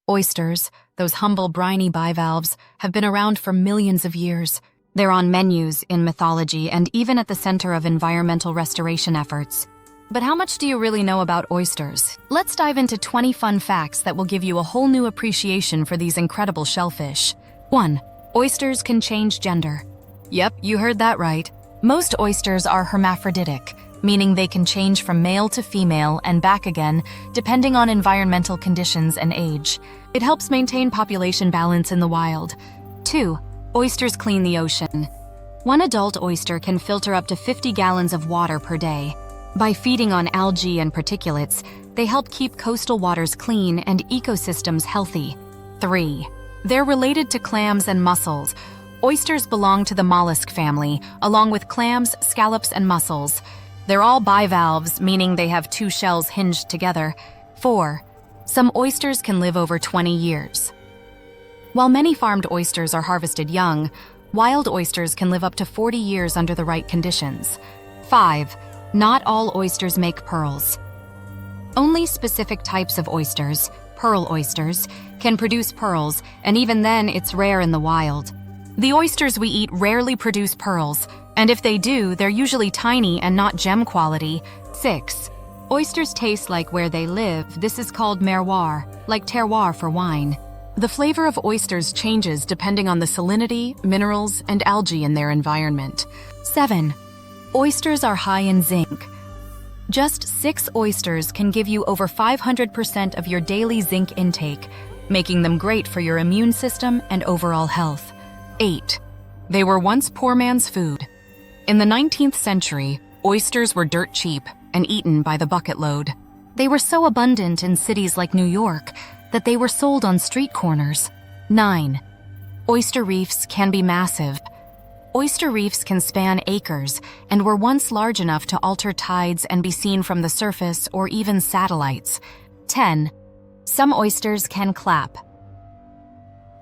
Oysters, those humble briny bivalves, have been around for millions of years. They're on menus in mythology and even at the center of environmental restoration efforts. But how much do you really know about oysters? Let's dive into 20 fun facts that will give you a whole new appreciation for these incredible shellfish. 1. Oysters can change gender. Yep, you heard that right. Most oysters are hermaphroditic, meaning they can change from male to female and back again, depending on environmental conditions and age. It helps maintain population balance in the wild. 2. Oysters clean the ocean. One adult oyster can filter up to 50 gallons of water per day. By feeding on algae and particulates, they help keep coastal waters clean and ecosystems healthy. 3. They're related to clams and mussels. Oysters belong to the mollusk family, along with clams, scallops, and mussels. They're all bivalves, meaning they have two shells hinged together. 4. Some oysters can live over 20 years. While many farmed oysters are harvested young, wild oysters can live up to 40 years under the right conditions. 5. Not all oysters make pearls. Only specific types of oysters, pearl oysters, can produce pearls, and even then it's rare in the wild. The oysters we eat rarely produce pearls, and if they do, they're usually tiny and not gem quality. 6. Oysters taste like where they live. This is called merroir, like terroir for wine. The flavor of oysters changes depending on the salinity, minerals, and algae in their environment. 7. Oysters are high in zinc. Just 6 oysters can give you over 500% of your daily zinc intake, making them great for your immune system and overall health. 8. They were once poor man's food. In the 19th century, oysters were dirt cheap and eaten by the bucket load. They were so abundant in cities like New York that they were sold on street corners. 9. Oyster reefs can be massive. Oyster reefs can span acres and were once large enough to alter tides and be seen from the surface or even satellites. 10. Some oysters can clap.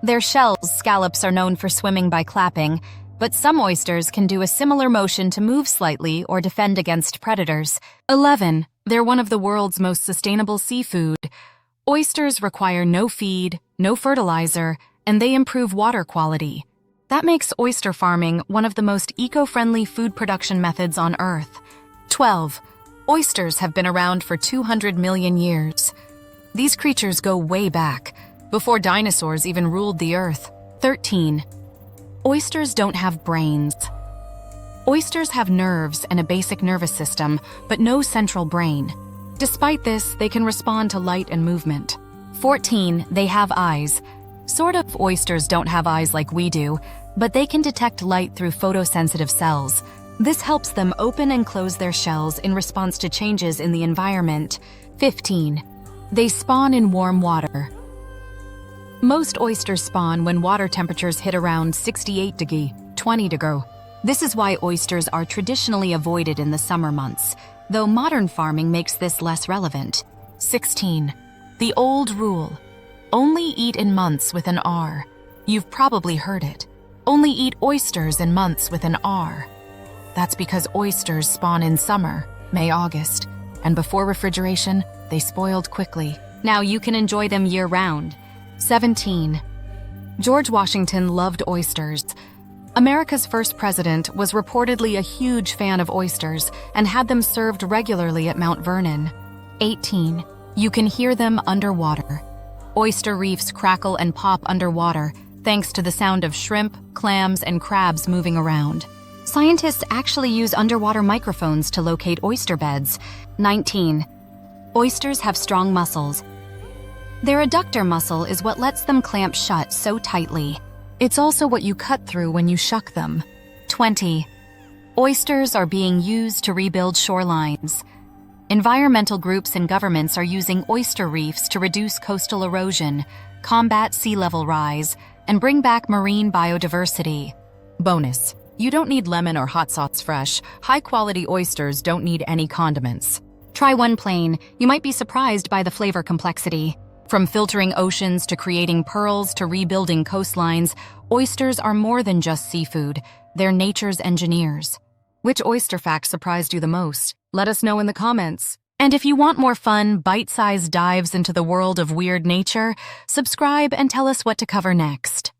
Their shells, scallops, are known for swimming by clapping, but some oysters can do a similar motion to move slightly or defend against predators. 11. They're one of the world's most sustainable seafood. Oysters require no feed, no fertilizer, and they improve water quality. That makes oyster farming one of the most eco-friendly food production methods on Earth. 12. Oysters have been around for 200 million years. These creatures go way back, before dinosaurs even ruled the Earth. 13. Oysters don't have brains. Oysters have nerves and a basic nervous system, but no central brain. Despite this, they can respond to light and movement. 14. They have eyes. Sort of, oysters don't have eyes like we do, but they can detect light through photosensitive cells. This helps them open and close their shells in response to changes in the environment. 15. They spawn in warm water. Most oysters spawn when water temperatures hit around 68 degrees, 20 degrees. This is why oysters are traditionally avoided in the summer months, though modern farming makes this less relevant. 16. The old rule. Only eat in months with an R. You've probably heard it. Only eat oysters in months with an R. That's because oysters spawn in summer, May, August, and before refrigeration, they spoiled quickly. Now you can enjoy them year-round. 17. George Washington loved oysters. America's first president was reportedly a huge fan of oysters and had them served regularly at Mount Vernon. 18. You can hear them underwater. Oyster reefs crackle and pop underwater thanks to the sound of shrimp, clams, and crabs moving around. Scientists actually use underwater microphones to locate oyster beds. 19. Oysters have strong muscles. Their adductor muscle is what lets them clamp shut so tightly. It's also what you cut through when you shuck them. 20. Oysters are being used to rebuild shorelines. Environmental groups and governments are using oyster reefs to reduce coastal erosion, combat sea level rise, and bring back marine biodiversity. Bonus: you don't need lemon or hot sauce fresh. High-quality oysters don't need any condiments. Try one plain. You might be surprised by the flavor complexity. From filtering oceans to creating pearls to rebuilding coastlines, oysters are more than just seafood. They're nature's engineers. Which oyster fact surprised you the most? Let us know in the comments. And if you want more fun, bite-sized dives into the world of weird nature, subscribe and tell us what to cover next.